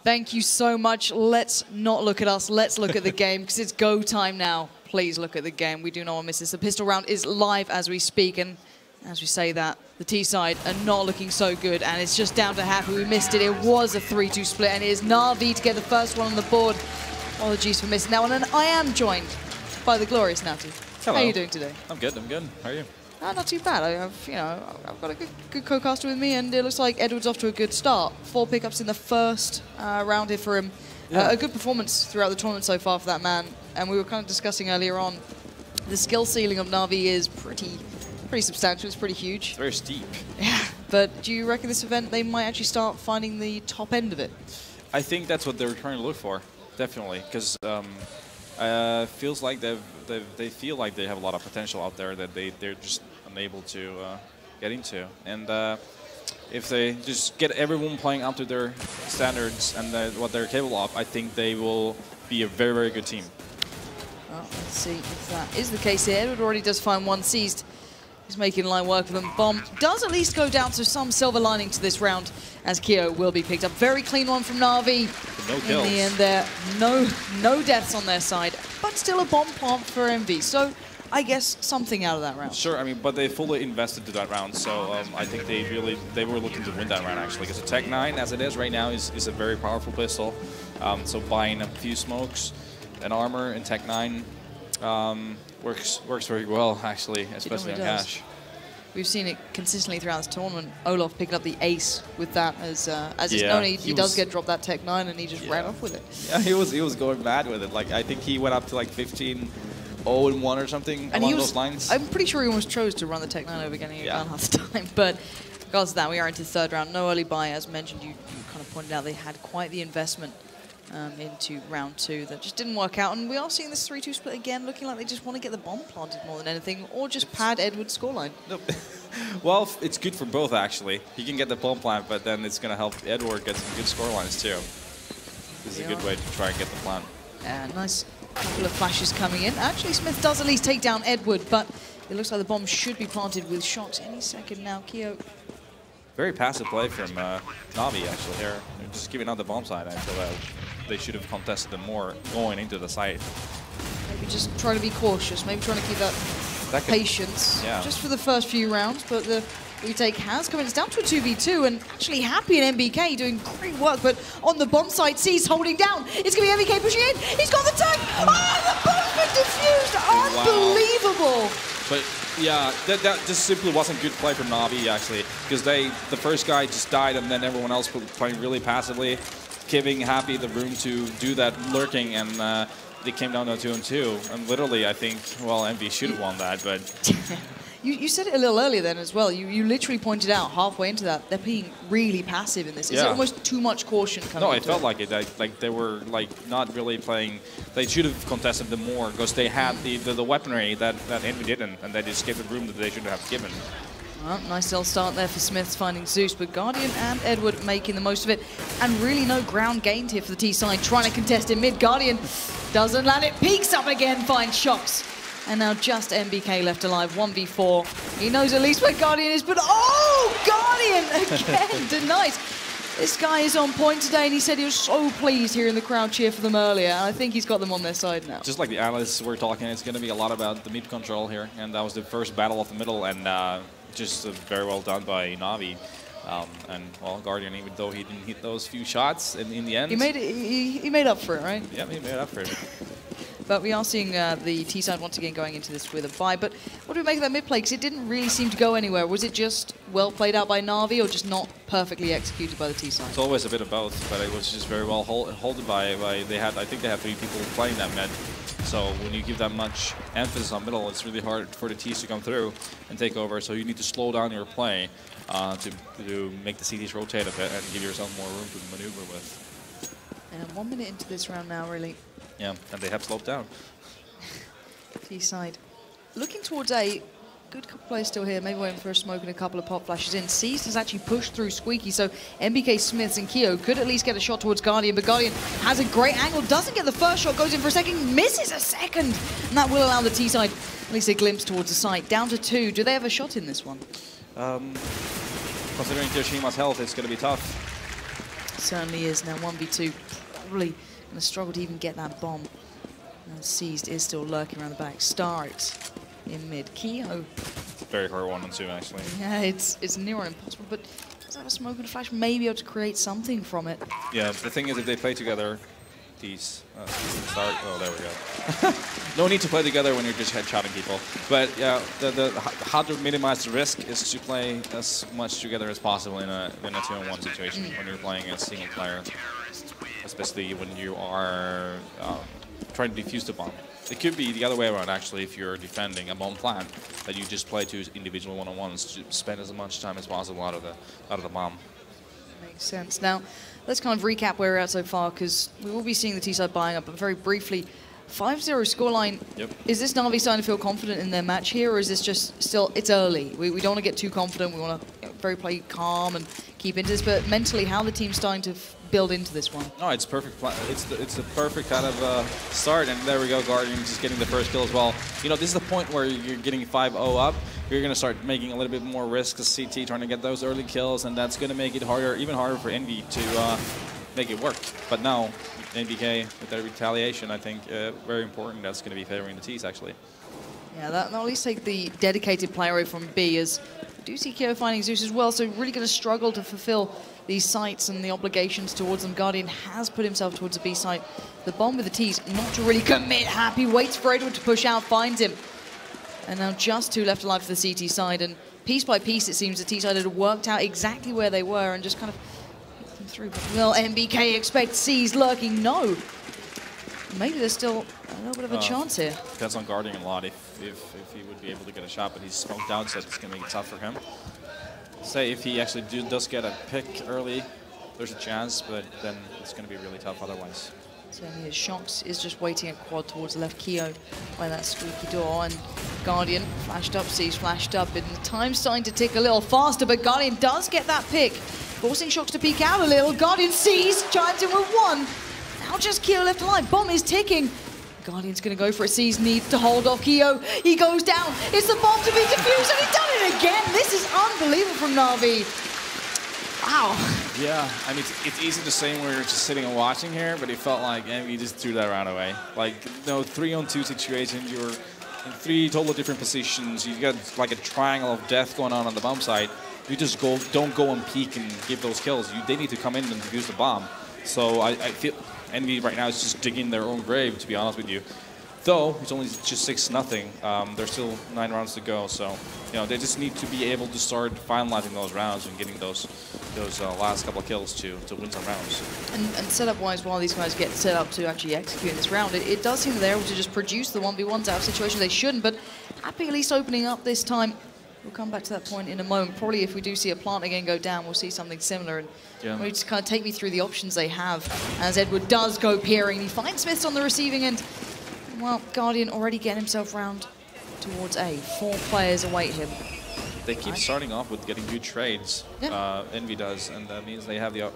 Thank you so much. Let's not look at us. Let's look at the game, because it's go time now. Please look at the game. We do not want to miss this. The pistol round is live as we speak, and as we say that, the T side are not looking so good, and it's just down to Happy. We missed it. It was a 3-2 split, and it is Na'Vi to get the first one on the board. Apologies for missing that one, and I am joined by the glorious Natus. Hello. How are you doing today? I'm good. How are you? Not too bad. I've got a good co-caster with me, and it looks like Edward's off to a good start. 4 pickups in the first round here for him. Yeah. A good performance throughout the tournament so far for that man. And we were kind of discussing earlier on, the skill ceiling of Na'Vi is pretty substantial. It's pretty huge. It's very steep. Yeah. But do you reckon this event they might actually start finding the top end of it? I think that's what they're trying to look for, definitely, because feels like they feel like they have a lot of potential out there that they're just unable to get into. And if they just get everyone playing up to their standards and what they're capable of, I think they will be a very, very good team. Well, let's see if that is the case here. Edward already does find one seized. He's making line work for them. Bomb does at least go down to some silver lining to this round, as Kyo will be picked up. Very clean one from Na'Vi. No kills. In the end there, no deaths on their side, but still a bomb plant for EnVy. So I guess something out of that round. Sure, I mean, but they fully invested to that round, so I think they were looking to win that round actually. Because the Tech 9, as it is right now, is a very powerful pistol. So buying a few smokes, an armor in Tech 9 works very well actually, especially on cash. We've seen it consistently throughout this tournament. Olaf picking up the ace with that, as it's known, he does get dropped that Tech 9 and he just ran off with it. Yeah, he was going mad with it. Like I think he went up to like 15-0-1 or something along those lines. I'm pretty sure he almost chose to run the Tech 9 over getting it done half the time. But regardless of that, we are into the third round. No early buy, as mentioned. You kind of pointed out they had quite the investment into round 2 that just didn't work out, and we are seeing this 3-2 split again, looking like they just want to get the bomb planted more than anything, or just pad Edward's scoreline. Nope. Well, it's good for both actually. He can get the bomb plant, but then it's going to help Edward get some good scorelines too. This is a good way to try and get the plant. Nice couple of flashes coming in. Actually, Smith does at least take down Edward, but it looks like the bomb should be planted with shots any second now. Kyo. Very passive play from Na'Vi actually here. They're just giving out the bomb side. I feel that they should have contested them more going into the site. Maybe just try to be cautious. Maybe trying to keep that patience just for the first few rounds. But the retake has come in. It's down to a 2v2, and actually Happy and MBK doing great work. But on the bomb site, C's holding down. It's going to be MBK pushing in. He's got the tag. Oh, the bomb's been defused. Unbelievable. Wow. But yeah, that just simply wasn't good play from Na'Vi actually, because the first guy just died, and then everyone else playing really passively, giving Happy the room to do that lurking, and they came down to 2-2. And literally, I think, well, EnVy should have won that, but You said it a little earlier then as well. You literally pointed out halfway into that they're being really passive in this. Is it almost too much caution coming? No, it felt like it. Like they were like not really playing. They should have contested them more because they had the weaponry that EnVy didn't, and they just gave the room that they should have given. Well, nice little start there for Smiths finding Zeus, but Guardian and Edward making the most of it, and really no ground gained here for the T side. Trying to contest in mid. Guardian doesn't land it. Peeks up again, finds Shocks. And now just MBK left alive, 1v4. He knows at least where Guardian is, but oh, Guardian again denied. This guy is on point today, and he said he was so pleased hearing the crowd cheer for them earlier. I think he's got them on their side now. Just like the analysts were talking, it's going to be a lot about the mid control here, and that was the first battle of the middle, and just very well done by Na'Vi. And well, Guardian, even though he didn't hit those few shots in the end, he made up for it, right? Yeah, he made up for it. But we are seeing the T side once again going into this with a bye. But what do we make of that mid play? Because it didn't really seem to go anywhere. Was it just well played out by Na'Vi, or just not perfectly executed by the T side? It's always a bit of both, but it was just very well held by I think they had 3 people playing that mid. So when you give that much emphasis on middle, it's really hard for the T's to come through and take over. So you need to slow down your play to make the CDs rotate a bit and give yourself more room to maneuver with. And 1 minute into this round now, really. Yeah, and they have slowed down. T side looking towards A. Good couple players still here, maybe waiting for a smoke and a couple of pop flashes in. C's has actually pushed through Squeaky, so MBK, Smiths, and Kyo could at least get a shot towards Guardian, but Guardian has a great angle, doesn't get the first shot, goes in for a second, misses a second, and that will allow the T side at least a glimpse towards the site. Down to 2. Do they have a shot in this one? Considering Kiroshima's health, it's going to be tough. Certainly is. Now 1v2, probably going to struggle to even get that bomb. And Seized is still lurking around the back. Starix in mid. Keo. Very hard 1-on-2, actually. Yeah, it's near on impossible, but does have a smoke and a flash, maybe able to create something from it. Yeah, the thing is, if they play together, these start. Oh, there we go. No need to play together when you're just headshotting people. But yeah, how to minimize the risk is to play as much together as possible in a 2-on-1 situation when you're playing as single player, especially when you are trying to defuse the bomb. It could be the other way around, actually, if you're defending a bomb plant, that you just play two individual 1-on-1s to spend as much time as possible out of the bomb. Makes sense. Now, let's kind of recap where we're at so far, because we will be seeing the T-side buying up, but very briefly, 5-0 scoreline. Yep. Is this Na'Vi starting to feel confident in their match here, or is this just still, it's early? We don't want to get too confident. We want to very play calm and keep into this, but mentally, how the team's starting to build into this one? No, it's perfect. It's the perfect kind of start, and there we go. Guardian just getting the first kill as well. You know, this is the point where you're getting 5-0 up. You're going to start making a little bit more risk as CT trying to get those early kills, and that's going to make it harder, even harder for Envy to make it work. But now, NBK with their retaliation, I think, very important. That's going to be favoring the T's, actually. Yeah, that'll at least take the dedicated player away from B, as we do see Kyo finding Zeus as well, so really going to struggle to fulfill these sites and the obligations towards them. Guardian has put himself towards the B site. The bomb with the T's, not to really commit. Happy waits for Edward to push out, finds him. And now just two left alive for the CT side, and piece by piece it seems the T side had worked out exactly where they were and just kind of hit them through. But will MBK expect C's lurking? No. Maybe there's still a little bit of a chance here. Depends on Guardian a lot if he would be able to get a shot, but he's smoked out, so it's going to make it tough for him. Say if he actually does get a pick early, there's a chance, but then it's going to be really tough otherwise. Certainly is. Shox is just waiting at quad towards the left. Keo by that squeaky door, and Guardian flashed up, C's flashed up, and the time's starting to tick a little faster, but Guardian does get that pick, forcing Shox to peek out a little. Guardian sees, chimes in with one. Now just Keo left alive. Bomb is ticking. Guardian's going to go for it. C's needs to hold off Keo. He goes down. It's the bomb to be defused, and he's done it again. This is unbelievable from Na'Vi. Wow. Yeah, I mean, it's easy to say when we're just sitting and watching here, but it felt like Envy just threw that round away. Like, no 3-on-2 situation. You're in three totally different positions. You got like a triangle of death going on the bomb side. You just don't go and peek and give those kills. They need to come in and defuse the bomb. So I feel Envy right now is just digging their own grave, to be honest with you. Though it's only just 6-0, there's still 9 rounds to go. So you know they just need to be able to start finalizing those rounds and getting those last couple of kills to win some rounds. And setup-wise, while these guys get set up to actually execute this round, it does seem that they're able to just produce the 1v1s out of situations they shouldn't. But Happy at least opening up this time. We'll come back to that point in a moment. Probably if we do see a plant again go down, we'll see something similar. And maybe just kind of take me through the options they have as Edward does go peering. He finds Smiths on the receiving end. Well, Guardian already getting himself round towards A. 4 players await him. They keep starting off with getting good trades. Yeah. Envy does, and that means they have the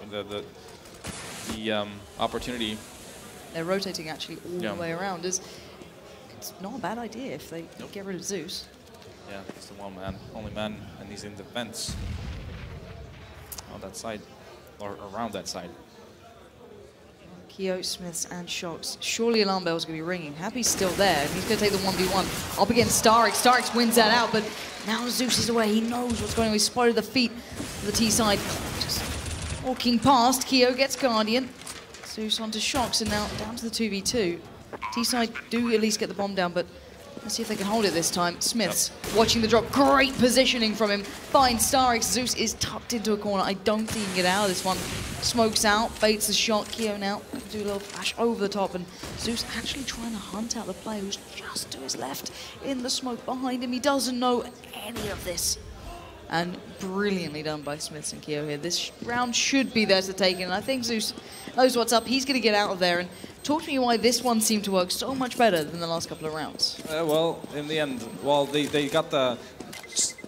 opportunity. They're rotating actually all the way around. It's not a bad idea if they get rid of Zeus. Yeah, it's the one man, only man, and he's in defense on that side, or around that side. Keo, Smiths, and Shox. Surely alarm bells are going to be ringing. Happy's still there, and he's going to take the 1v1 up against Starix. Starix wins that out, but now Zeus is away. He knows what's going on. He spotted the feet of the T side. Just walking past, Keo gets Guardian. Zeus onto Shox, and now down to the 2v2. T side do at least get the bomb down, but let's see if they can hold it this time. Smiths watching the drop. Great positioning from him. Finds Starix. Zeus is tucked into a corner. I don't think he can get out of this one. Smokes out, baits the shot. Keo now do a little flash over the top, and Zeus actually trying to hunt out the player who's just to his left in the smoke behind him. He doesn't know any of this. And brilliantly done by Smiths and Keo here. This round should be theirs to take, and I think Zeus knows what's up. He's going to get out of there. And talk to me why this one seemed to work so much better than the last couple of rounds. Well, in the end, well, they got the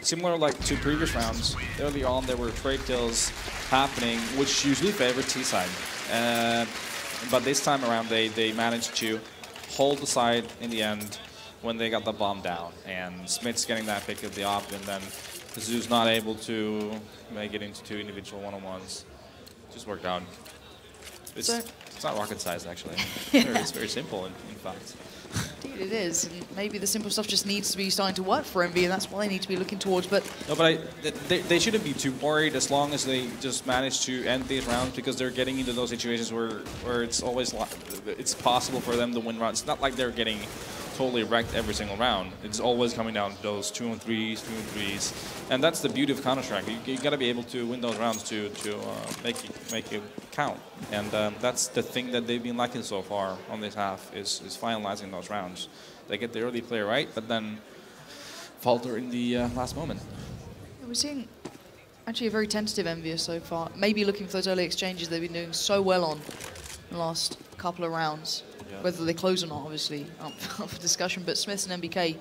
similar like to previous rounds. Early on, there were trade kills happening, which usually favor T-side. But this time around, they managed to hold the side in the end when they got the bomb down. And Smith's getting that pick of the op, and then Zeus not able to make it into 2 individual 1-on-1s Just worked out. It's not rocket science, actually. It's very simple, in fact. Indeed it is. And maybe the simple stuff just needs to be starting to work for Envy, and that's what they need to be looking towards. But no, but they shouldn't be too worried as long as they just manage to end these rounds, because they're getting into those situations where it's always it's possible for them to win rounds. It's not like they're getting totally wrecked every single round. It's always coming down to those 2-on-3s, and that's the beauty of Counter-Strike. You got to be able to win those rounds to make it count, and that's the thing that they've been lacking so far on this half is finalizing those rounds. They get the early play right, but then falter in the last moment. We're seeing actually a very tentative EnVyUs so far. Maybe looking for those early exchanges they've been doing so well on the last couple of rounds. Yeah. Whether they close or not, obviously, up for discussion. But Smiths and MBK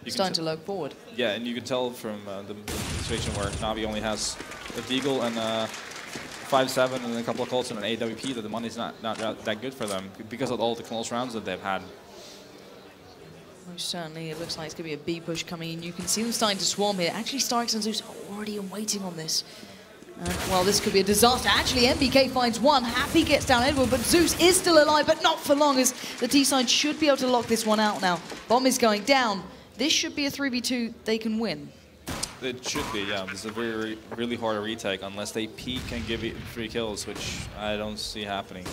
starting to look forward. Yeah, and you can tell from the situation where Navi only has a Deagle and 5-7 and a couple of Colts and an AWP, that the money's not that good for them because of all the close rounds that they've had. Most certainly, it looks like it's going to be a B push coming in. You can see them starting to swarm here. Actually, Starix and Zeus are already waiting on this. Well, this could be a disaster. Actually, MBK finds one. Happy gets down Edward, but Zeus is still alive, but not for long, as the T-side should be able to lock this one out now. Bomb is going down. This should be a 3v2 they can win. It should be, yeah. This is a really hard retake unless they peek and give it 3 kills, which I don't see happening.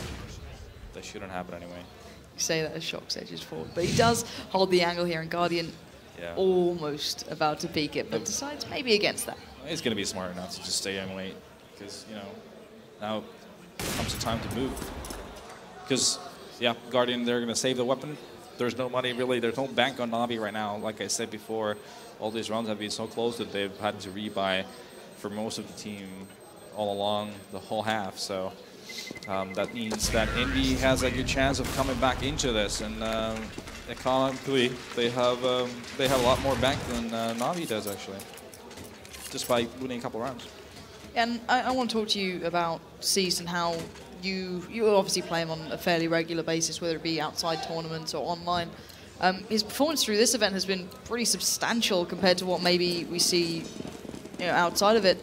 That shouldn't happen anyway. You say that as Shox edges forward, but he does hold the angle here, and Guardian almost about to peek it, but decides maybe against that. He's going to be smart enough to just stay and wait, because, you know, now comes the time to move. Because, yeah, Guardian, they're going to save the weapon. There's no money, really. There's no bank on Navi right now. Like I said before, all these rounds have been so close that they've had to rebuy for most of the team all along the whole half. So that means that Envy has a good chance of coming back into this. And economically, they have a lot more bank than Navi does, actually, just by winning a couple rounds. And I want to talk to you about Cease and how you obviously play him on a fairly regular basis, whether it be outside tournaments or online. His performance through this event has been pretty substantial compared to what maybe we see, you know, outside of it.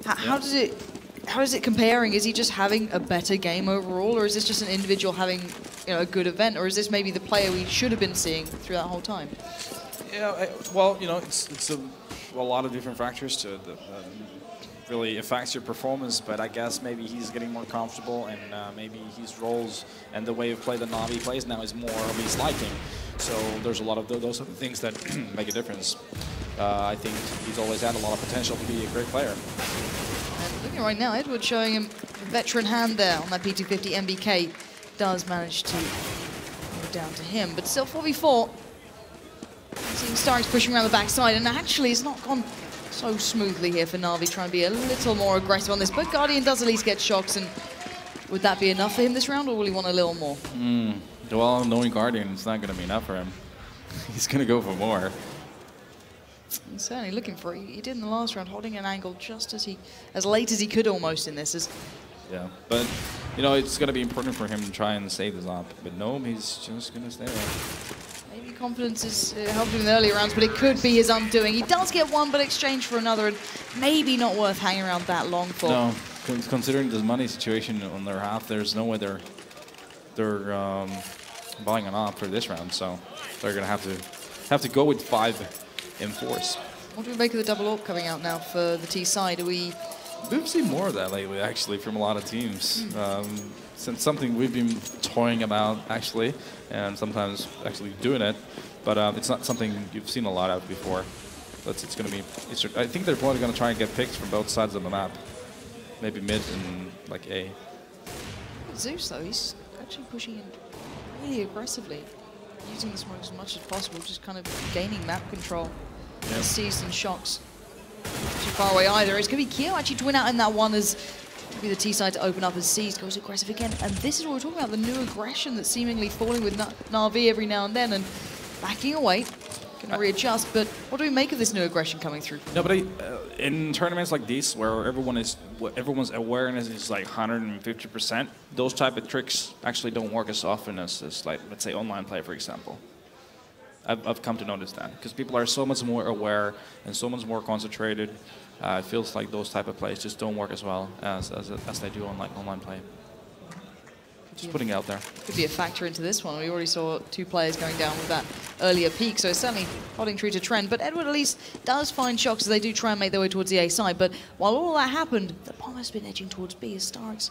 How does it comparing? Is he just having a better game overall, or is this just an individual having, you know, a good event, or is this maybe the player we should have been seeing through that whole time? Yeah, well, you know, it's a lot of different factors to it that really affects your performance, but I guess maybe he's getting more comfortable, and maybe his roles and the way of play that Navi plays now is more of his liking. So there's a lot of those sort of things that make a difference. I think he's always had a lot of potential to be a great player. And looking right now, Edward showing him a veteran hand there on that P250. MBK does manage to go down to him, but still 4v4. Seeing Starix pushing around the backside, and actually it's not gone so smoothly here for Navi, trying to be a little more aggressive on this, but Guardian does at least get Shox, and would that be enough for him this round, or will he want a little more? Well, knowing Guardian, it's not going to be enough for him. He's going to go for more. He's certainly looking for it. He did in the last round, holding an angle just as late as he could almost in this. Yeah, but, you know, it's going to be important for him to try and save this up, but no, he's just going to stay there. Confidence has helped him in the earlier rounds, but it could be his undoing. He does get one, but exchange for another, and maybe not worth hanging around that long for. No, considering the money situation on their half, there's no way they're buying an op for this round, so they're gonna have to go with 5 in force. What do we make of the double AWP coming out now for the T side? We've seen more of that lately, actually, from a lot of teams. Since something we've been toying about, actually, and sometimes actually doing it, but it's not something you've seen a lot of before. But it's going to be. I think they're probably going to try and get picks from both sides of the map, maybe mid and like A. Zeus, though, he's actually pushing in really aggressively, using the smoke as much as possible, just kind of gaining map control. Yep. Sees and Shox too far away either. It's going to be Kyo actually to win out in that one, as be the T side to open up as Seas goes aggressive again. And this is what we're talking about, the new aggression that's seemingly falling with Na'Vi every now and then, and backing away, going to readjust. But what do we make of this new aggression coming through? No, but in tournaments like these, where everyone's awareness is like 150%, those type of tricks actually don't work as often as like, let's say, online play, for example. I've come to notice that because people are so much more aware and so much more concentrated. It feels like those type of plays just don't work as well as they do on like online play. Just putting it out there. Could be a factor into this one. We already saw 2 players going down with that earlier peak, so it's certainly holding true to trend. But Edward at least does find shocks as they do try and make their way towards the A side. But while all that happened, the bomb has been edging towards B as Starks,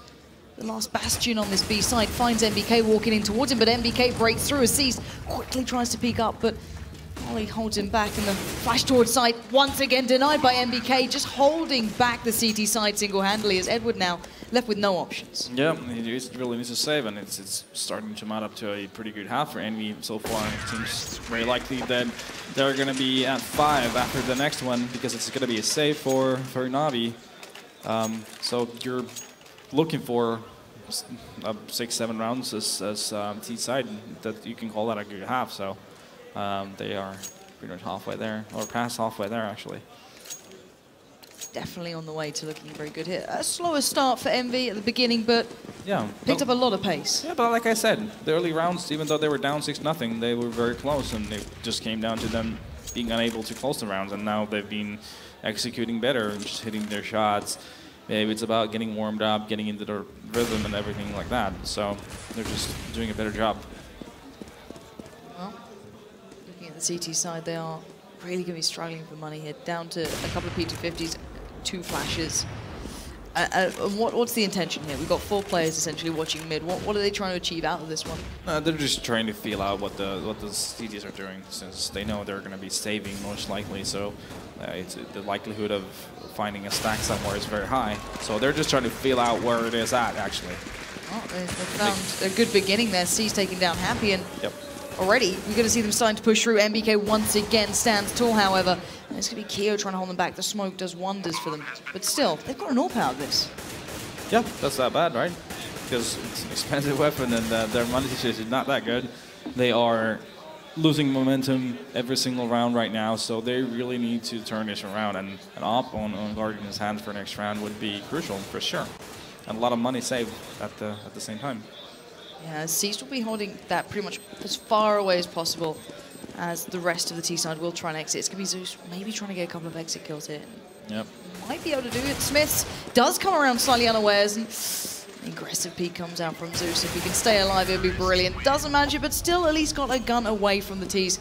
the last bastion on this B side, finds MBK walking in towards him, but MBK breaks through as Seized quickly tries to peek up, but Ollie holds him back, and the flash towards side once again denied by MBK, just holding back the CT side single-handedly as Edward now left with no options. Yeah, he really needs to save, and it's starting to mount up to a pretty good half for Envy so far. It seems very likely that they're going to be at 5 after the next one because it's going to be a save for Navi. So you're looking for 6-7 rounds as T side that you can call that a good half. So they are pretty much halfway there, or past halfway there actually. Definitely on the way to looking very good here. A slower start for Envy at the beginning, but yeah, picked up a lot of pace. Yeah, but like I said, the early rounds, even though they were down 6-0, they were very close, and it just came down to them being unable to close the rounds, and now they've been executing better and just hitting their shots. Maybe it's about getting warmed up, getting into the rhythm and everything like that. So they're just doing a better job. Well, looking at the CT side, they are really going to be struggling for money here. Down to a couple of P250s, 2 flashes. What's the intention here? We've got 4 players essentially watching mid. What are they trying to achieve out of this one? They're just trying to feel out what the CTs are doing, since they know they're going to be saving most likely. So the likelihood of finding a stack somewhere is very high. So they're just trying to feel out where it is at, actually. Oh, they found a good beginning there. C's taking down Happy, and yep. Already, we're going to see them starting to push through. MBK once again stands tall, however. And it's going to be Keo trying to hold them back. The smoke does wonders for them. But still, they've got an AWP out of this. Yeah, that's not bad, right? Because it's an expensive weapon and their money situation is not that good. They are losing momentum every single round right now, so they really need to turn this around. And an AWP on Guardian's hands for next round would be crucial, for sure. And a lot of money saved at the same time. Yeah, Seized will be holding that pretty much as far away as possible, as the rest of the T side will try and exit. It's going to be Zeus maybe trying to get a couple of exit kills here. Yep. Might be able to do it. Smiths does come around slightly unawares, and the aggressive peek comes out from Zeus. If he can stay alive, it would be brilliant. Doesn't manage it, but still at least got a gun away from the T's.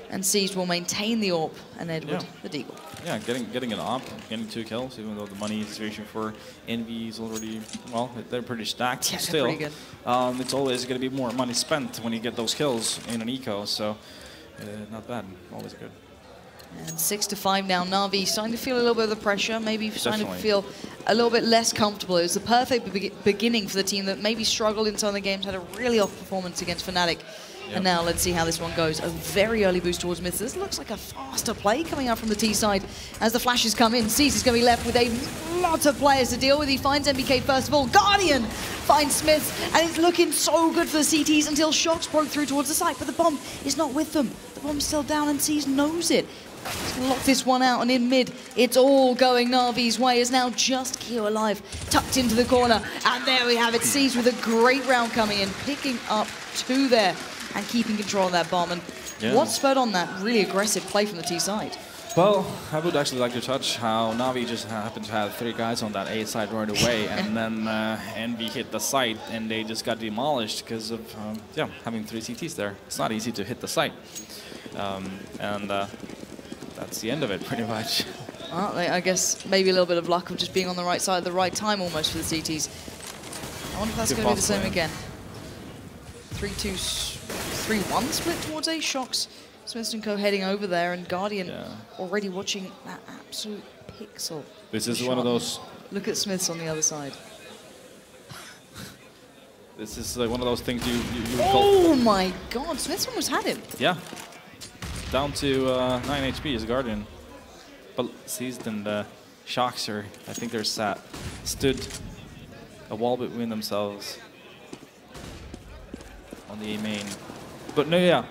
And Seized will maintain the AWP, and Edward, the Deagle. Yeah, getting an AWP, getting 2 kills, even though the money situation for EnVy is already, well, they're pretty stacked. Yeah, still, pretty good. It's always going to be more money spent when you get those kills in an eco, so not bad, always good. And 6-5 now. Na'Vi starting to feel a little bit of the pressure, maybe starting to Definitely. feel a little bit less comfortable. It was the perfect beginning for the team that maybe struggled in some of the games, had a really off performance against Fnatic. Yep. And now let's see how this one goes. A very early boost towards mid. This looks like a faster play coming out from the T side as the flashes come in. Seized is going to be left with a lot of players to deal with. He finds MBK first of all. Guardian finds Smith, and it's looking so good for the CTs until Shocks broke through towards the site, but the bomb is not with them. The bomb's still down, and Seized knows it. He's locked this one out, and in mid, it's all going Na'Vi's way. Is now just Keo alive, tucked into the corner, and there we have it. Seized with a great round coming in, picking up 2 there, and keeping control of that bomb. And what spurred on that really aggressive play from the T side? Well, I would actually like to touch how Na'Vi just happened to have 3 guys on that A side right away, and then EnVy hit the site, and they just got demolished because of having 3 CTs there. It's not easy to hit the site, and that's the end of it, pretty much. Well, I guess maybe a little bit of luck of just being on the right side at the right time almost for the CTs. I wonder if that's going to be the same again. 3-1 split towards A. Shocks. Smiths & Co heading over there, and Guardian already watching that absolute pixel. This is one of those... Look at Smiths on the other side. This is like one of those things you oh my god, Smiths almost had him. Yeah. Down to 9 HP as Guardian. But Seized and Shocks are, I think they're stood a wall between themselves on the A main. But no,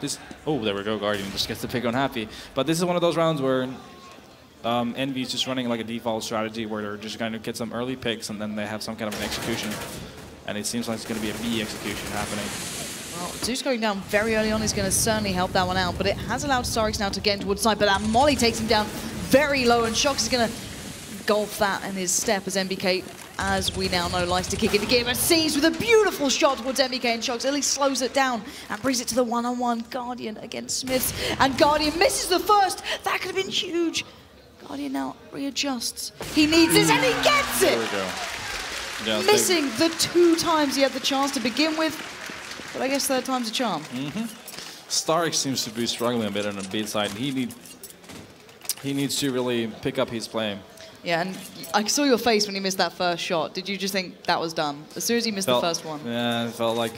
oh, there we go, Guardian just gets to pick on Happy. But this is one of those rounds where EnVy is just running like a default strategy where they're just going to get some early picks and then they have some kind of an execution. And it seems like it's going to be a B execution happening. Well, Zeus going down very early on is going to certainly help that one out, but it has allowed Starix now to get into side, but that Molly takes him down very low, and Shox is going to golf that in his step as MBK, as we now know, likes to kick into gear, but sees with a beautiful shot towards MBK, and Shox at least slows it down and brings it to the one-on-one. Guardian against Smiths, and Guardian misses the first. That could have been huge. Guardian now readjusts. He needs this, and he gets it! There we go. Yeah, missing the 2 times he had the chance to begin with, but I guess third time's a charm. Starix seems to be struggling a bit on the B side. He needs to really pick up his play. Yeah, and I saw your face when you missed that first shot. Did you just think that was done? As soon as he missed the first one? Yeah, it felt like,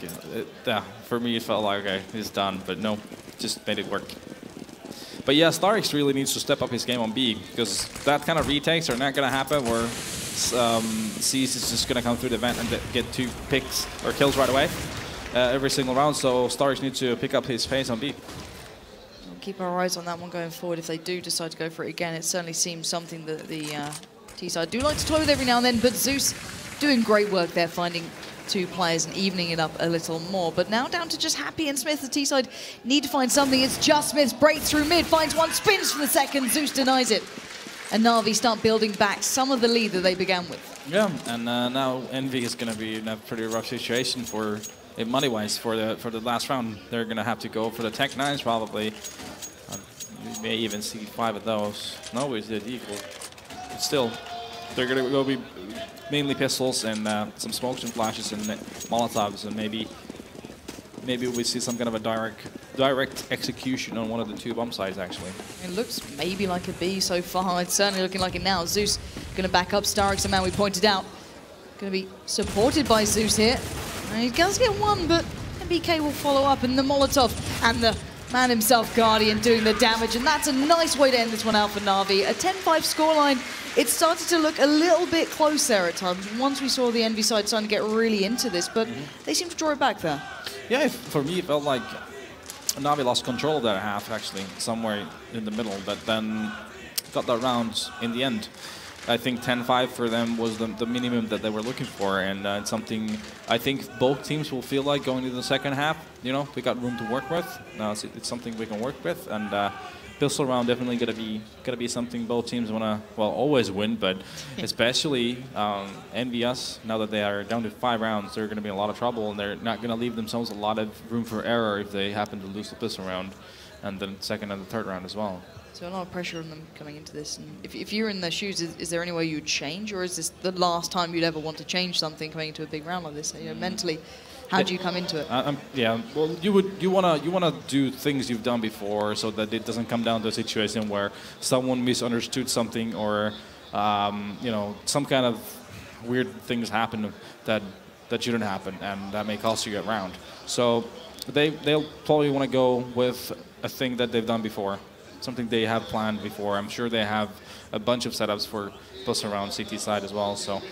yeah, for me it felt like, okay, he's done, but no, just made it work. But yeah, Starix really needs to step up his game on B, because that kind of retakes are not going to happen where C's is just going to come through the vent and get 2 picks or kills right away every single round, so Starix needs to pick up his pace on B. Keep our eyes on that one going forward. If they do decide to go for it again, it certainly seems something that the T-side do like to toy with every now and then, but Zeus doing great work there, finding 2 players and evening it up a little more. But now down to just Happy and Smith. The T-side need to find something. It's just Smith, breaks through mid, finds one, spins for the second, Zeus denies it. And Na'Vi start building back some of the lead that they began with. Yeah, and now Envy is going to be in a pretty rough situation for money-wise for the last round. They're going to have to go for the Tech 9s probably. We may even see 5 of those. No, it's equal. But still, they're going to go be mainly pistols and some smokes and flashes and Molotovs, and maybe we see some kind of a direct execution on one of the 2 bomb sites, actually. It looks maybe like a B so far. It's certainly looking like it now. Zeus going to back up Starix, the man we pointed out. Going to be supported by Zeus here. And he does get 1, but MBK will follow up, and the Molotov and the man himself, Guardian, doing the damage, and that's a nice way to end this one out for Na'Vi. A 10-5 scoreline. It started to look a little bit close there at times once we saw the Envy side starting to get really into this, but they seem to draw it back there. Yeah, for me it felt like Na'Vi lost control of that half, actually, somewhere in the middle, but then got that round in the end. I think 10-5 for them was the minimum that they were looking for, and it's something I think both teams will feel like going into the second half. You know, we got room to work with. It's something we can work with, and pistol round definitely gonna be something both teams wanna, well, always win, but especially EnVyUs, now that they are down to 5 rounds, they're gonna be in a lot of trouble, and they're not gonna leave themselves a lot of room for error if they happen to lose the pistol round, and the second and the third round as well. So a lot of pressure on them coming into this. And if you're in their shoes, is there any way you'd change, or is this the last time you'd ever want to change something coming into a big round like this? You know, mentally, how do you come into it? Yeah, well, you wanna do things you've done before, so that it doesn't come down to a situation where someone misunderstood something, or you know, some kind of weird things happen that shouldn't happen, and that may cost you a round. So they'll probably want to go with a thing that they've done before. Something they have planned before. I'm sure they have a bunch of setups for plus around CT side as well. So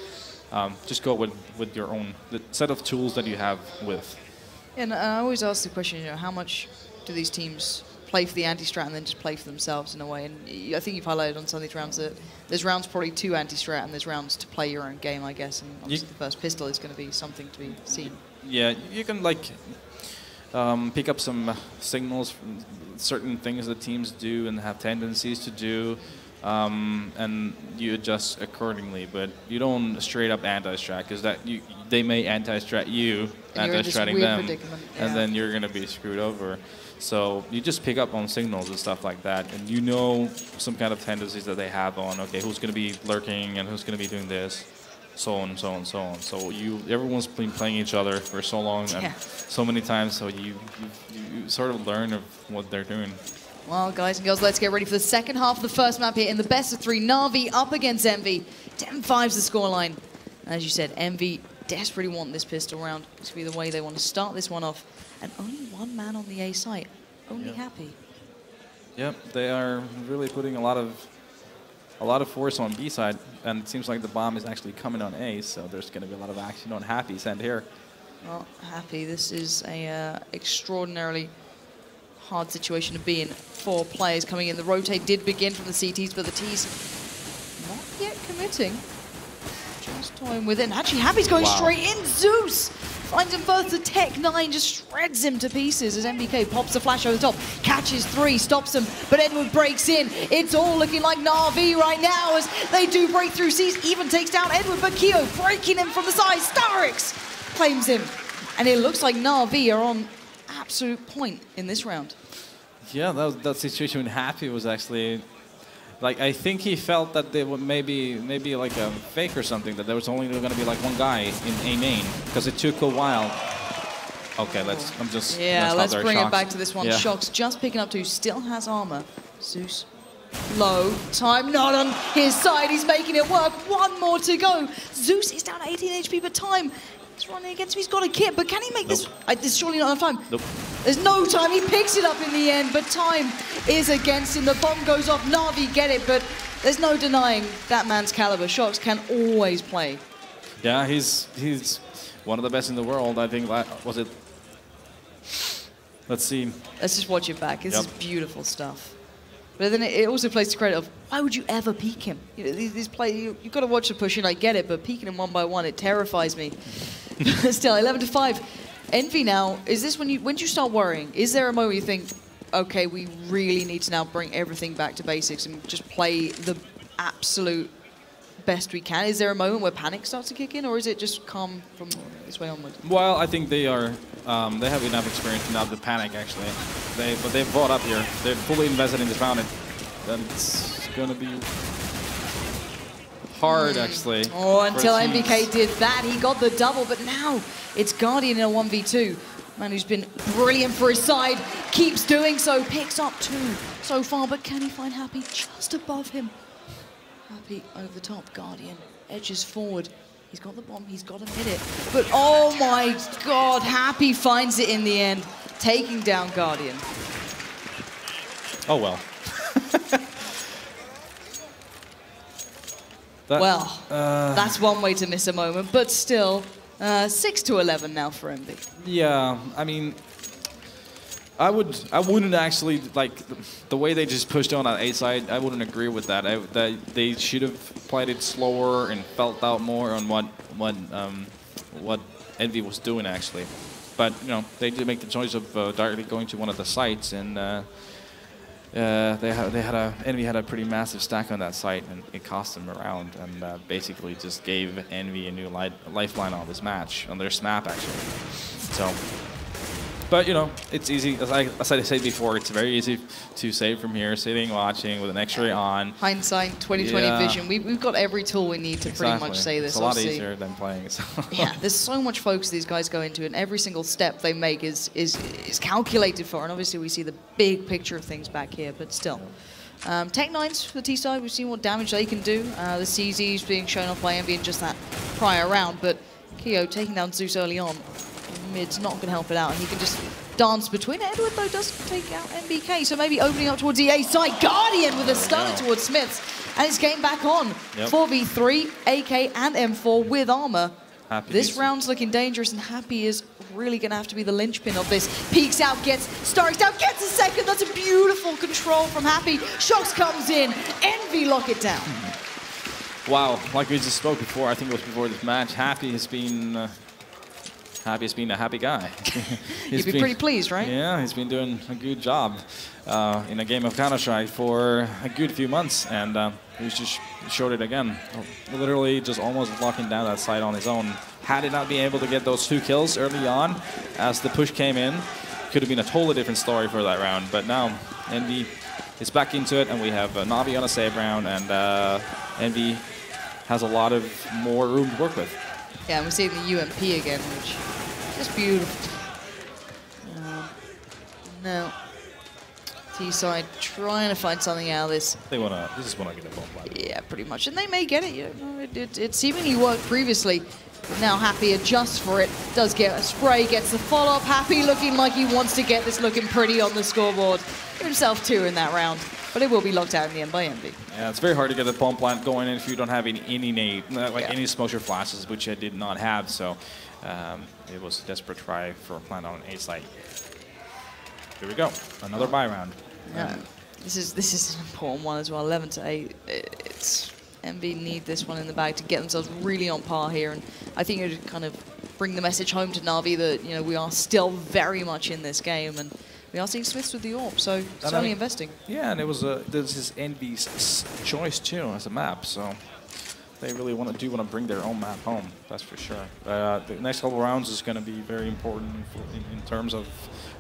just go with your own the set of tools that you have with. And I always ask the question, you know, how much do these teams play for the anti-strat and then just play for themselves in a way? And I think you've highlighted on some of these rounds that there's rounds probably to anti-strat and there's rounds to play your own game, I guess. And obviously the first pistol is going to be something to be seen. Yeah, you can like pick up some signals from certain things that teams do and have tendencies to do, and you adjust accordingly. But you don't straight up anti-strat, because they may anti-strat you, anti-stratting them, and then you're going to be screwed over. So you just pick up on signals and stuff like that, and you know some kind of tendencies that they have on, okay, who's going to be lurking and who's going to be doing this, so on and so on and so on. So everyone's been playing each other for so long and so many times, so you sort of learn of what they're doing. Well, guys and girls, let's get ready for the second half of the first map here in the best of 3. Na'Vi up against Envy. 10-5's the scoreline. As you said, Envy desperately want this pistol round to be the way they want to start this one off. And only one man on the A site. Only Happy. Yep, they are really putting a lot of force on B side, and it seems like the bomb is actually coming on A, so there's going to be a lot of action on Happy's end here. Well, Happy, this is a extraordinarily hard situation to be in. 4 players coming in. The rotate did begin from the CTs, but the Ts not yet committing. Just toying with it. And actually, Happy's going straight in. Zeus finds him first. The Tech 9 just shreds him to pieces as MBK pops the flash over the top, catches 3, stops him, but Edward breaks in. It's all looking like Na'Vi right now as they do break through. Seas even takes down Edward, but Keo breaking him from the side. Starix claims him, and it looks like Na'Vi are on absolute point in this round. Yeah, that situation with Happy was actually, like, I think he felt that they would maybe like a fake or something, that there was only going to be like one guy in A main, because it took a while. Okay, let's bring it back to this one. Yeah. Shox just picking up 2, still has armor. Zeus, low, time not on his side, he's making it work. 1 more to go. Zeus is down to 18 HP, but time is running against him. He's got a kit, but can he make this? This is surely not enough time. Nope. There's no time, he picks it up in the end, but time is against him. The bomb goes off, Na'Vi get it, but there's no denying that man's caliber. Shox can always play. Yeah, he's one of the best in the world. I think, was it? Let's see. Let's just watch it back. This is beautiful stuff. But then it also plays to credit of, why would you ever peek him? You know, these play, you've got to watch the push in, I get it, but peeking him 1 by 1, it terrifies me. Still, 11-5. Envy now, is this when do you start worrying? Is there a moment you think, okay, we really need to now bring everything back to basics and just play the absolute best we can? Is there a moment where panic starts to kick in, or is it just calm from this way onward? Well, I think they are. They have enough experience now to panic. Actually, but they've brought up here. They're fully invested in this round, and it's gonna be hard actually. Oh, until MBK did that, he got the double, but now it's Guardian in a 1v2. Man who's been brilliant for his side, keeps doing so, picks up 2 so far, but can he find Happy just above him? Happy over the top, Guardian edges forward. He's got the bomb, he's got to hit it. But oh my god, Happy finds it in the end, taking down Guardian. Oh well. That's one way to miss a moment, but still, 6-11 now for Envy. Yeah, I mean, I wouldn't actually, like, the way they just pushed on A side, I wouldn't agree with that. That they should have played it slower and felt out more on what Envy was doing actually. But you know, they did make the choice of directly going to one of the sites, and Envy had a pretty massive stack on that site, and it cost them a round, and basically just gave Envy a new lifeline on this match, on their snap actually. So. But, you know, it's easy. As I said before, it's very easy to save from here, sitting, watching, with an X-ray on. Hindsight, 2020 vision. We've got every tool we need to pretty much say this. It's a lot easier than playing. So. Yeah, there's so much focus these guys go into, and every single step they make is calculated for. And obviously we see the big picture of things back here, but still. Tech 9s for the T side, we've seen what damage they can do. The CZ's being shown off by Envy in just that prior round, but Keo taking down Zeus early on. Mid's not going to help it out, and he can just dance between. Edward, though, does take out MBK, so maybe opening up towards the A side. Guardian with a stunner towards Smiths, and it's game back on. 4v3, AK and M4 with armor. This round's looking dangerous, and Happy is really going to have to be the linchpin of this. Peeks out, gets Starix down, gets a second. That's a beautiful control from Happy. Shox comes in. Envy lock it down. Wow, like we just spoke before, I think it was before this match, Happy has been a happy guy. You'd be pretty pleased, right? Yeah, he's been doing a good job in a game of Counter-Strike for a good few months, and he just showed it again. Literally just almost locking down that side on his own. Had he not been able to get those 2 kills early on, as the push came in, could have been a totally different story for that round. But now, Envy is back into it, and we have Na'Vi on a save round, and Envy has a lot of more room to work with. Yeah, and we're seeing the UMP again, which is beautiful. Now, T-side trying to find something out of this. They just wanna get a bomb plant. Yeah, pretty much, and they may get it. You know, it seemingly worked previously. But now Happy adjusts for it, does get a spray, gets the follow-up. Happy looking like he wants to get this looking pretty on the scoreboard. Give himself 2 in that round, but it will be locked out in the end by Envy. Yeah, it's very hard to get the bomb plant going if you don't have any exposure flashes, which I did not have. So it was a desperate try for a plant on an A site. Here we go, another buy round. Yeah, this is an important one as well. 11-8. It's Envy need this one in the bag to get themselves really on par here, and I think it would kind of bring the message home to Na'Vi that, you know, we are still very much in this game, and we are seeing Smiths with the AWP, so certainly investing. Yeah, and it was this is EnVy's choice too as a map, so they really want to bring their own map home. That's for sure. The next couple rounds is going to be very important in terms of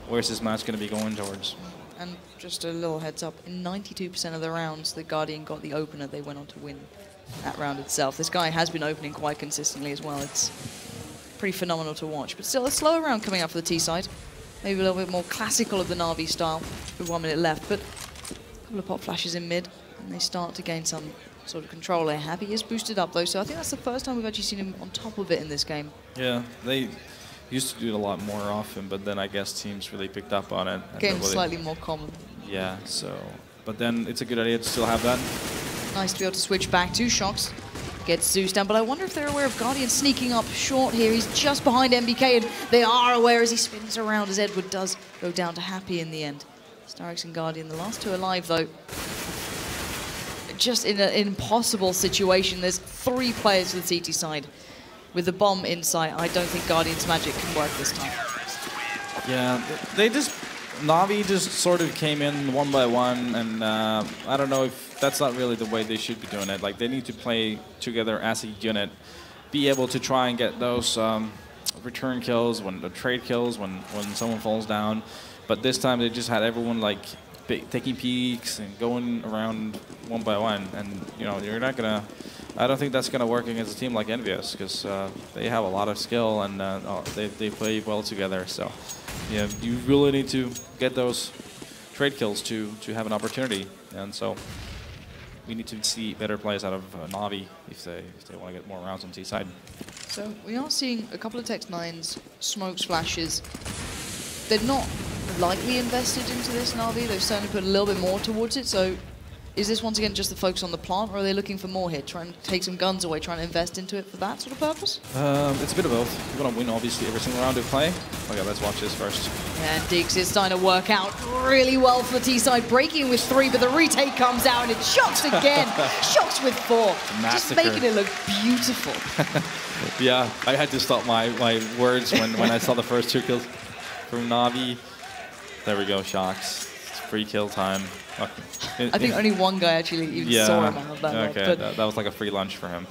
where's this match going to be going towards. And just a little heads up, in 92% of the rounds, the Guardian got the opener. They went on to win that round itself. This guy has been opening quite consistently as well. It's pretty phenomenal to watch. But still, a slower round coming up for the T side. Maybe a little bit more classical of the Na'Vi style with 1 minute left. But a couple of pop flashes in mid, and they start to gain some sort of control there. Happy is boosted up, though, so I think that's the first time we've actually seen him on top of it in this game. Yeah, they used to do it a lot more often, but then I guess teams really picked up on it. Getting slightly more common. Yeah, so, but then it's a good idea to still have that. Nice to be able to switch back to Shox. Gets Zeus down, but I wonder if they're aware of Guardian sneaking up short here. He's just behind MBK, and they are aware as he spins around, as Edward does go down to Happy in the end. Starix and Guardian, the last two alive, though. Just in an impossible situation. There's 3 players for the CT side. With the bomb in sight, I don't think Guardian's magic can work this time. Yeah, Na'Vi just sort of came in one by one, and I don't know if that's not really the way they should be doing it. Like, they need to play together as a unit, be able to try and get those return kills, the trade kills, when someone falls down. But this time they just had everyone like taking peeks and going around one by one, and you know, you're not gonna. I don't think that's gonna work against a team like EnVyUs, because they have a lot of skill and they play well together. So yeah, you really need to get those trade kills to have an opportunity, and so we need to see better plays out of Na'Vi if they want to get more rounds on T side. So we are seeing a couple of Tech9s, smokes, flashes. They're not lightly invested into this Na'Vi. They've certainly put a little bit more towards it. So is this once again just the focus on the plant, or are they looking for more here, trying to take some guns away, trying to invest into it for that sort of purpose? It's a bit of both. You want to win, obviously, every single round they play. Okay, let's watch this first. Yeah, and Diggs is starting to work out really well for the T-side, breaking with 3, but the retake comes out and it's Shox again. Shox with 4. Massacre. Just making it look beautiful. Yeah, I had to stop my words when I saw the first 2 kills from Na'Vi. There we go, Shox. Free kill time. Okay. I think only one guy actually even saw him out of that. Okay, that was like a free lunch for him.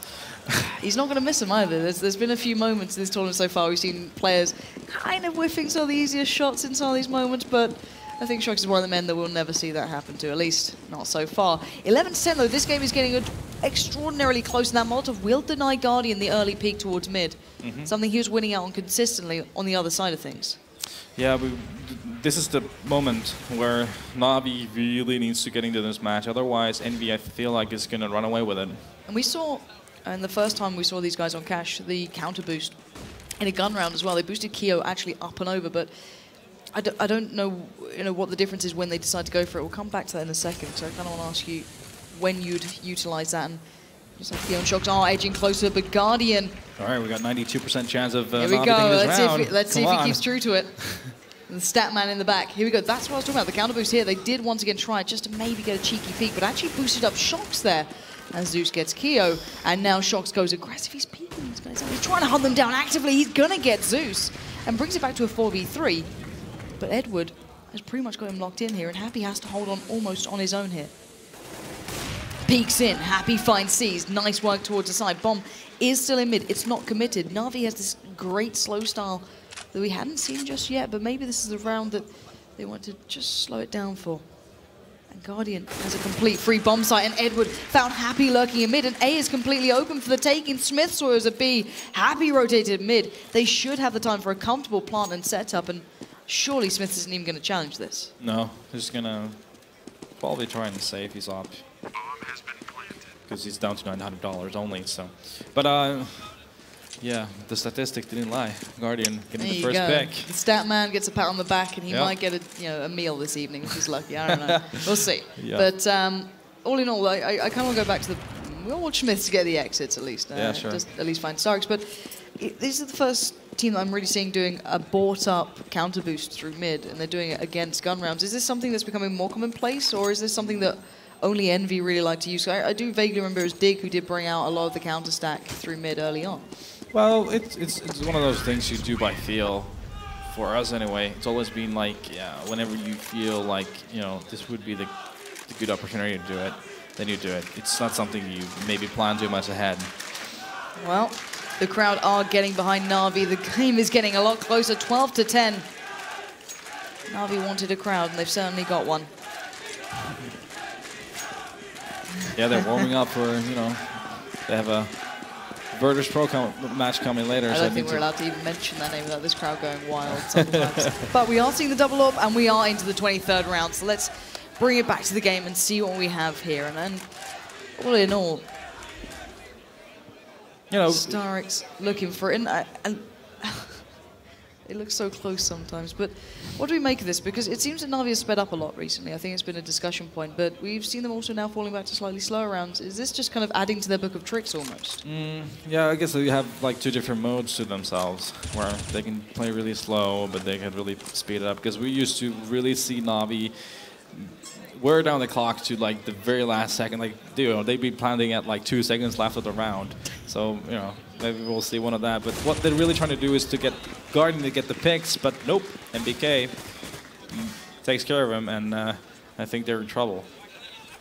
He's not going to miss him either. There's been a few moments in this tournament so far we've seen players kind of whiffing some of the easiest shots in some of these moments, but I think Shox is one of the men that we'll never see that happen to, at least not so far. 11-10 though, this game is getting extraordinarily close, and that Molotov will deny Guardian the early peek towards mid. Something he was winning out on consistently on the other side of things. Yeah, this is the moment where Na'Vi really needs to get into this match. Otherwise, Envy, I feel like, is going to run away with it. And we saw, and the first time we saw these guys on Cash, the counter boost in a gun round as well. They boosted Keo actually up and over, but I don't know, what the difference is when they decide to go for it. We'll come back to that in a second. So I kind of want to ask you when you'd utilize that. And just like Keo and Shox are edging closer, but Guardian. All right, we got 92% chance of Here we Na'Vi go. this round. Let's see if he keeps true to it. And the stat man in the back. Here we go. That's what I was talking about. The counter boost here. They did once again try just to maybe get a cheeky peek, but actually boosted up Shox there as Zeus gets Keo. And now Shox goes aggressive. He's peeking these guys out. He's trying to hunt them down actively. He's going to get Zeus and brings it back to a 4v3. But Edward has pretty much got him locked in here, and Happy has to hold on almost on his own here. Peeks in. Happy finds C's. Nice work towards the side. Bomb is still in mid. It's not committed. Na'Vi has this great slow style that we hadn't seen just yet, but maybe this is a round that they want to just slow it down for. And Guardian has a complete free bomb site, and Edward found Happy lurking in mid, and A is completely open for the taking. Smith saw it as a B. Happy rotated mid. They should have the time for a comfortable plant and setup, and surely Smith isn't even going to challenge this. No, he's going to probably try and save his op, because he's down to $900 only. So, but yeah, the statistic didn't lie. Guardian getting the first pick. The stat man gets a pat on the back, and he might get a meal this evening if he's lucky. I don't know. We'll see. Yeah. But all in all, I kind of want to go back to the. We'll watch Smiths get the exits at least. Yeah, sure. Just at least find Starks. But this is the first team that I'm really seeing doing a bought-up counter boost through mid, and they're doing it against gun rounds. Is this something that's becoming more commonplace, or is this something that only Envy really like to use? I do vaguely remember it was Dig who did bring out a lot of the counter stack through mid early on. Well, it's one of those things you do by feel. For us, anyway, it's always been like, yeah, whenever you feel like, you know, this would be the good opportunity to do it, then you do it. It's not something you maybe plan too much ahead. Well, the crowd are getting behind Na'Vi. The game is getting a lot closer, 12-10. Na'Vi wanted a crowd, and they've certainly got one. Yeah, they're warming up for, you know, they have a Virtus Pro match coming later. I don't think we're allowed to even mention that name without this crowd going wild sometimes. But we are seeing the double up, and we are into the 23rd round. So let's bring it back to the game and see what we have here. And then, all in all, you know, Starix looking for it. And it looks so close sometimes. But what do we make of this? Because it seems that Na'Vi has sped up a lot recently. I think it's been a discussion point. But we've seen them also now falling back to slightly slower rounds. Is this just kind of adding to their book of tricks almost? Yeah, I guess they have like 2 different modes to themselves, where they can play really slow, but they can really speed it up. Because we used to really see Na'Vi wear down the clock to like the very last second. Like, you know, they'd be planning at like 2 seconds left of the round. So, you know, maybe we'll see one of that. But what they're really trying to do is to get Guardian to get the picks, but nope, MBK takes care of him, and I think they're in trouble.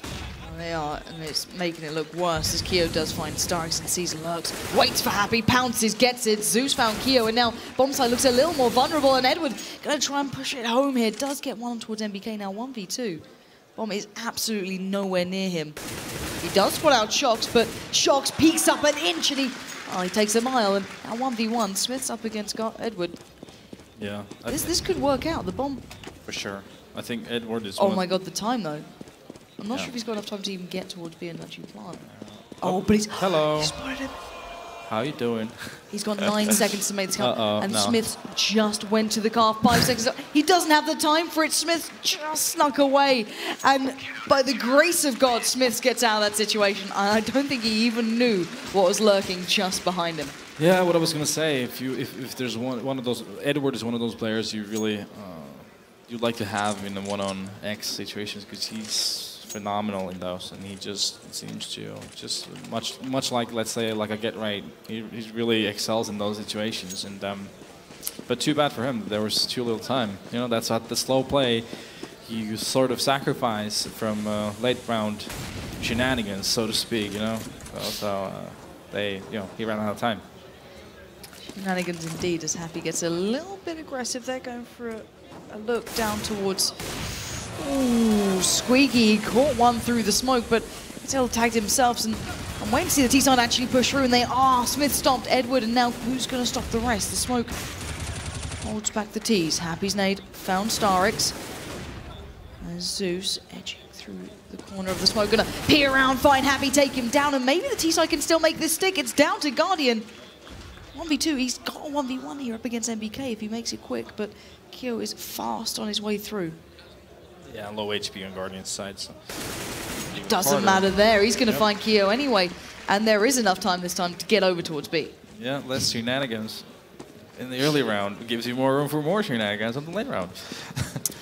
Well, they are, and it's making it look worse as Keo does find Starix and sees lurks. Waits for Happy, pounces, gets it. Zeus found Keo, and now Bombside looks a little more vulnerable, and Edward going to try and push it home here. Does get one towards MBK now, 1v2. Bomb is absolutely nowhere near him. He does spot out Shox, but Shox peeks up an inch, and he takes a mile, and now 1v1. Smith's up against Edward. Yeah. This could work out. The bomb... For sure. I think Edward is... Oh my god, the time, though. I'm not sure if he's got enough time to even get towards B and actually plant. Oh, but he's... Hello. He spotted him. How you doing? He's got 9 seconds to make this count. And no. Smith just went to the car 5 seconds. He doesn't have the time for it. Smith just snuck away. And by the grace of God, Smith gets out of that situation. I don't think he even knew what was lurking just behind him. Yeah, what I was going to say, if there's one of those... Edward is one of those players you really... you'd like to have in the 1-on-X situations, because he's phenomenal in those, and he just seems to just much like, let's say, like a Get Right. He really excels in those situations, and but too bad for him. There was too little time. You know, that's at the slow play. You sort of sacrifice from late round shenanigans, so to speak. You know, so he ran out of time. Shenanigans indeed, as Happy gets a little bit aggressive. They're going for a look down towards... Ooh, Squeaky caught one through the smoke, but still tagged himself. And I'm waiting to see the T-side actually push through, and they are. Smith stopped Edward, and now who's going to stop the rest? The smoke holds back the T's. Happy's nade found Starix. And Zeus edging through the corner of the smoke, gonna peer around, find Happy, take him down, and maybe the T-side can still make this stick. It's down to Guardian. 1v2, he's got a 1v1 here up against MBK if he makes it quick, but Kyo is fast on his way through. Yeah, low HP on Guardian's side. So. Doesn't matter there. He's going to find Kyo anyway. And there is enough time this time to get over towards B. Yeah, less shenanigans in the early round. It gives you more room for more shenanigans in the late round.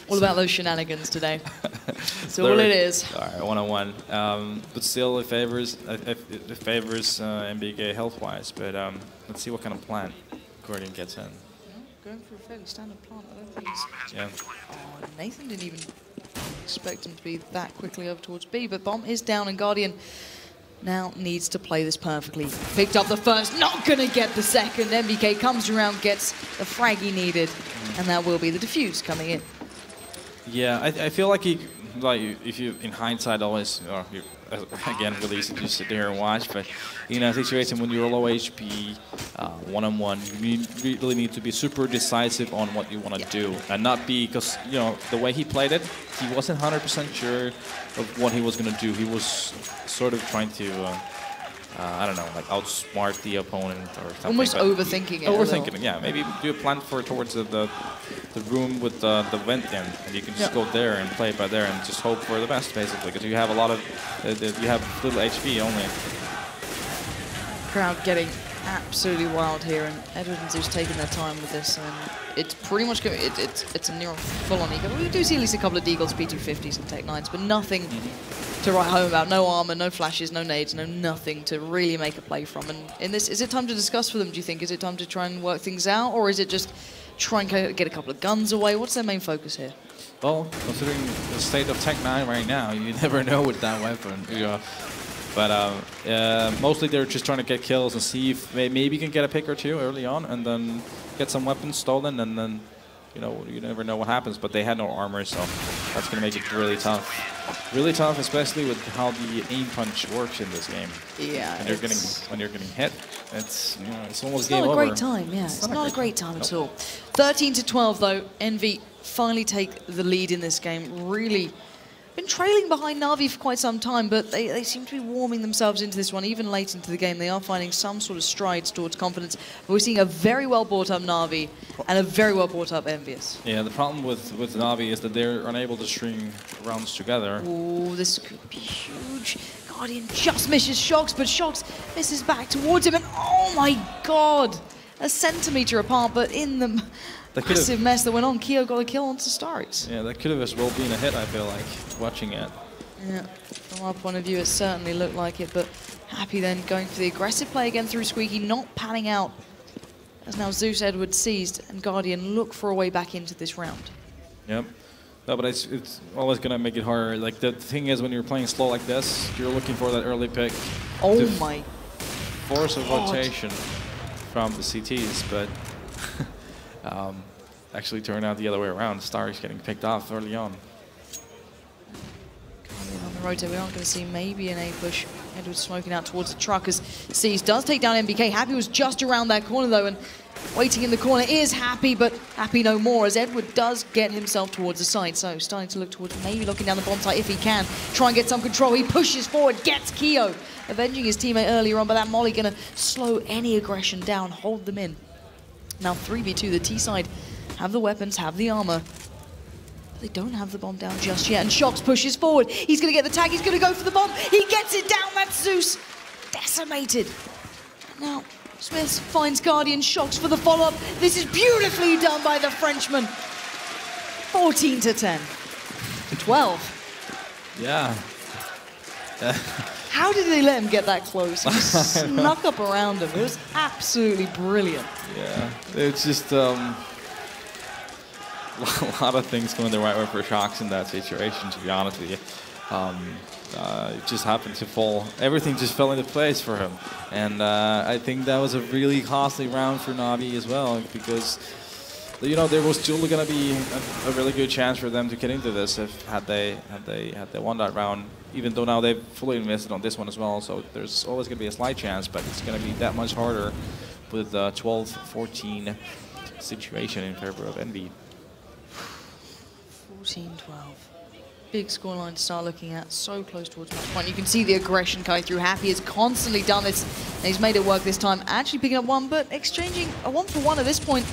All about those shenanigans today. That's all it is. All right, 1-on-1. But still, it favors MBK health-wise. But let's see what kind of plan Guardian gets in. Going for a fairly standard plant. I don't think he's... Yeah. Oh, Nathan didn't even expect him to be that quickly over towards B, but Bomb is down, and Guardian now needs to play this perfectly. Picked up the first, not going to get the second. MBK comes around, gets the frag he needed, and that will be the defuse coming in. Yeah, I feel like if you, in hindsight, always, again, really easy to sit there and watch, but in a situation when you're low HP, 1-on-1, you really need to be super decisive on what you want to do, and not be, because, you know, the way he played it, he wasn't 100% sure of what he was going to do. He was sort of trying to, I don't know, like outsmart the opponent or something. Almost overthinking it. Overthinking it, yeah. Maybe do a plan for towards the room with the vent in, and you can just go there and play by there and just hope for the best, basically, because you have a lot of, you have little HP only. Crowd getting absolutely wild here, and Edward and Zeus taking their time with this, and it's pretty much it's a near full-on eco. We do see at least a couple of Deagles, P250s, and Tech 9s, but nothing to write home about. No armor, no flashes, no nades, no nothing to really make a play from. And in this, is it time to discuss for them, do you think? Is it time to try and work things out, or is it just try and get a couple of guns away? What's their main focus here? Well, considering the state of Tech 9 right now, you never know with that weapon. But mostly they're just trying to get kills and see if maybe you can get a pick or two early on, and then get some weapons stolen, and then you never know what happens. But they had no armor, so that's going to make it really tough. Really tough, especially with how the aim punch works in this game. Yeah. When you're getting hit, it's it's almost game over. It's not a great time, yeah. It's not a great time at all. 13-12 though. Envy finally take the lead in this game. Really been trailing behind Na'Vi for quite some time, but they seem to be warming themselves into this one. Even late into the game, they are finding some sort of strides towards confidence. But we're seeing a very well brought up Na'Vi and a very well brought up EnVyUs. Yeah, the problem with Na'Vi is that they're unable to string rounds together. Oh, this could be huge. Guardian just misses Shocks, but Shocks misses back towards him, and oh my god! A centimeter apart, but in the massive mess that went on, Keo got a kill onto Starix. Yeah, that could have as well been a hit, I feel like, watching it. Yeah, from our point of view, it certainly looked like it, but Happy then going for the aggressive play again through Squeaky, not panning out, as now Zeus Edward seized, and Guardian look for a way back into this round. Yep. No, but it's always going to make it harder. Like, the thing is, when you're playing slow like this, you're looking for that early pick. Oh my force a rotation from the CTs, but actually turned out the other way around. Starix getting picked off early on. On the rotate, we aren't going to see maybe an A push. Edward smoking out towards the truck as Seas does take down MBK. Happy was just around that corner though, and waiting in the corner is Happy, but Happy no more as Edward does get himself towards the side. So starting to look towards maybe locking down the bomb site if he can. Try and get some control. He pushes forward, gets Keo, avenging his teammate earlier on, but that molly going to slow any aggression down, hold them in. Now 3v2, the T side have the weapons, have the armor. They don't have the bomb down just yet, and Shocks pushes forward. He's going to get the tag, he's going to go for the bomb. He gets it down, that's Zeus. Decimated. Now, Smith finds Guardian. Shocks for the follow-up. This is beautifully done by the Frenchman. 14-10. 12. Yeah. How did they let him get that close? He snuck up around him. It was absolutely brilliant. Yeah, it's just a lot of things going the right way for Shocks in that situation, to be honest with you. It just happened to fall. Everything just fell into place for him. And I think that was a really costly round for Na'Vi as well, because there was still going to be a really good chance for them to get into this had they won that round. Even though now they've fully invested on this one as well, so there's always going to be a slight chance, but it's going to be that much harder with the 12-14 situation in favor of Envy. 14-12. Big scoreline to start looking at, so close towards match point. You can see the aggression coming through. Happy has constantly done this, and he's made it work this time. Actually picking up one, but exchanging a 1-for-1 at this point.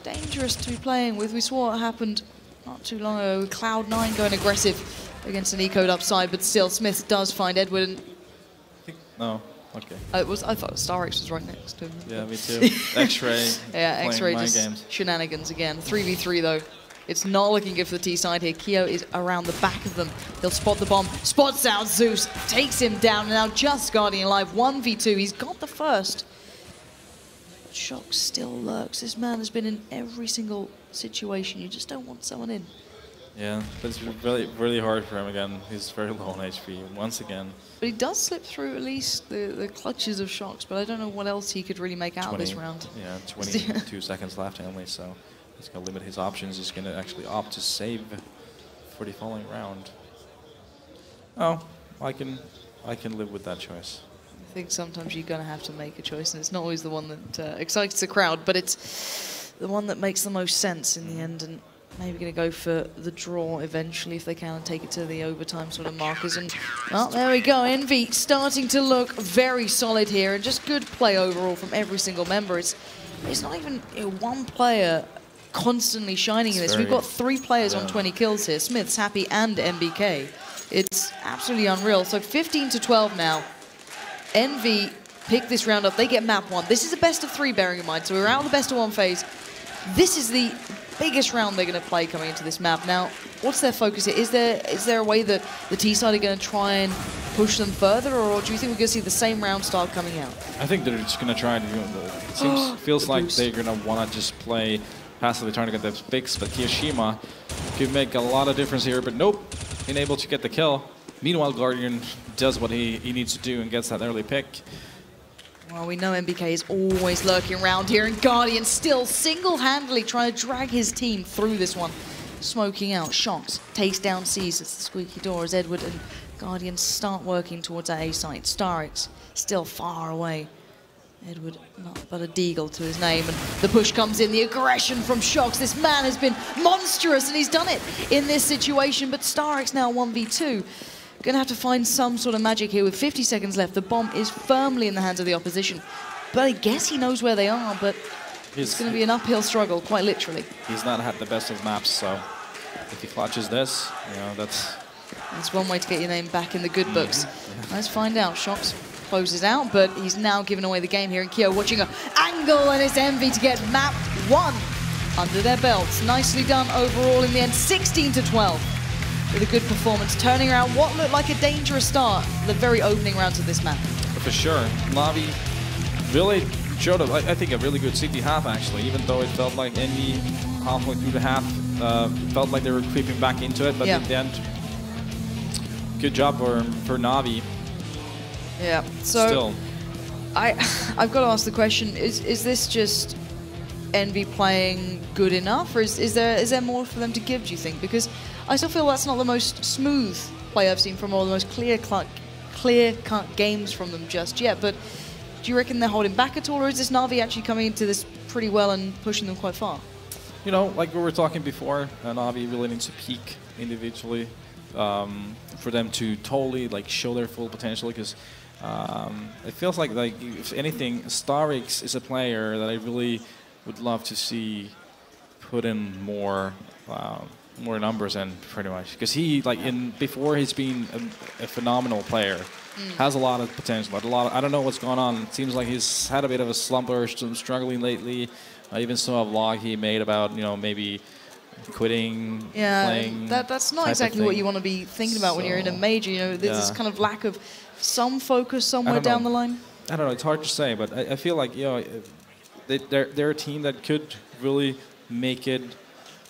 Dangerous to be playing with. We saw what happened not too long ago with Cloud9 going aggressive against an eco'd upside, but still Smith does find Edward. And no, okay. I thought Starix was right next to him. Yeah, me too. X-Ray. Yeah, X-Ray just games. Shenanigans again. 3v3 though. It's not looking good for the T side here. Keo is around the back of them. He'll spot the bomb, spots out Zeus, takes him down, and now just Guardian alive. 1v2, he's got the first. But Shock still lurks. This man has been in every single situation. You just don't want someone in. Yeah, but it's really, really hard for him again. He's very low on HP once again. But he does slip through at least the clutches of Shocks, but I don't know what else he could really make out of this round. Yeah, 22 seconds left only, so he's going to limit his options. He's going to actually opt to save for the following round. Oh, I can live with that choice. I think sometimes you're going to have to make a choice, and it's not always the one that excites the crowd, but it's the one that makes the most sense in the end. And maybe going to go for the draw eventually if they can and take it to the overtime sort of markers. And, well, there we go. Envy starting to look very solid here, and just good play overall from every single member. It's not even one player constantly shining in this. We've got 3 players on 20 kills here. Smith's, Happy, and MBK. It's absolutely unreal. So 15-12 now. Envy pick this round up. They get map 1. This is a best of 3, bearing in mind. So we're out of the best of 1 phase. This is the biggest round they're going to play coming into this map. Now, what's their focus here? Is there a way that the T-side are going to try and push them further, or do you think we're going to see the same round style coming out? I think they're just going to try to do it. Feels like they're going to want to just play passively, trying to get those picks, but Kiyoshima could make a lot of difference here, but nope, being able to get the kill. Meanwhile, Guardian does what he needs to do and gets that early pick. Well, we know MBK is always lurking around here, and Guardian still single-handedly trying to drag his team through this one. Smoking out, Shocks, takes down C's, it's the squeaky door as Edward and Guardian start working towards that A site. Starix still far away. Edward, not but a deagle to his name, and the push comes in, the aggression from Shocks. This man has been monstrous, and he's done it in this situation, but Starix now 1v2. Gonna have to find some sort of magic here with 50 seconds left. The bomb is firmly in the hands of the opposition, but I guess he knows where they are, but it's gonna be an uphill struggle, quite literally. He's not had the best of maps, so if he clutches this, you know, that's one way to get your name back in the good books. Let's find out. Shocks closes out, but he's now giving away the game here. And Kyo watching an angle, and it's Envy to get map 1 under their belts. Nicely done overall in the end, 16-12. With a good performance, turning around what looked like a dangerous start, the very opening rounds of this map. For sure. Navi really showed, I think, a really good CT half, actually, even though it felt like Envy halfway through the half felt like they were creeping back into it, but in the end, good job for Navi. Yeah, so still. I've got to ask the question, is this just Envy playing good enough, or is there more for them to give, do you think? Because I still feel that's not the most smooth play I've seen from all the most clear-cut games from them just yet, but do you reckon they're holding back at all, or is this Navi actually coming into this pretty well and pushing them quite far? You know, like we were talking before, Navi really needs to peak individually for them to totally show their full potential, because it feels like if anything, Starix is a player that I really would love to see put in more numbers in, pretty much, because he before he's been a phenomenal player, has a lot of potential, but I don't know what's going on. It seems like he's had a bit of a slump or struggling lately. I even saw a vlog he made about maybe quitting playing. That's not exactly what you want to be thinking about when you're in a major. There's this kind of lack of some focus somewhere down the line. I don't know. It's hard to say, but I feel like they're a team that could really make it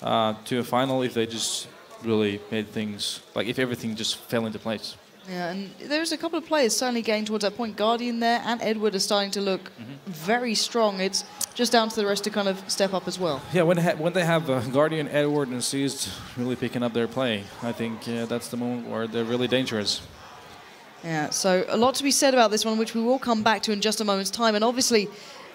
to a final if they just really made things, if everything just fell into place. Yeah, and there's a couple of players certainly getting towards that point. Guardian there and Edward are starting to look very strong. It's just down to the rest to kind of step up as well. Yeah, when they have Guardian, Edward, and Seized really picking up their play, I think that's the moment where they're really dangerous. Yeah, so a lot to be said about this one, which we will come back to in just a moment's time. And obviously,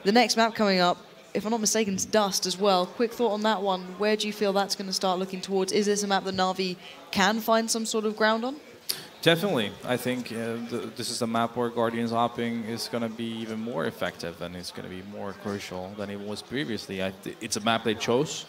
the next map coming up, if I'm not mistaken, is Dust as well. Quick thought on that one. Where do you feel that's going to start looking towards? Is this a map that Navi can find some sort of ground on? Definitely. I think this is a map where Guardian's hopping is going to be even more effective, and it's going to be more crucial than it was previously. It's a map they chose.